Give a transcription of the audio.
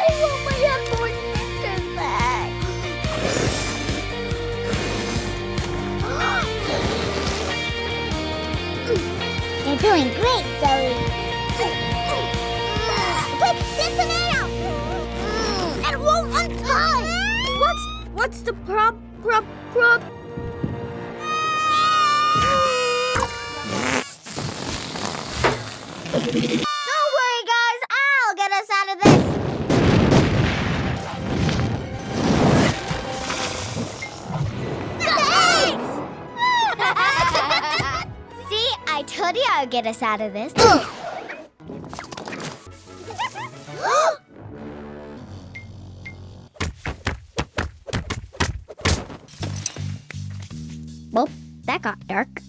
I want my airborne sisters back. You're doing great, Zoe. Quick, get the nail! It won't untie! What's the prob? Don't worry, guys. I'll get us out of this. Thanks! See, I told you I'd get us out of this. Well, that got dark.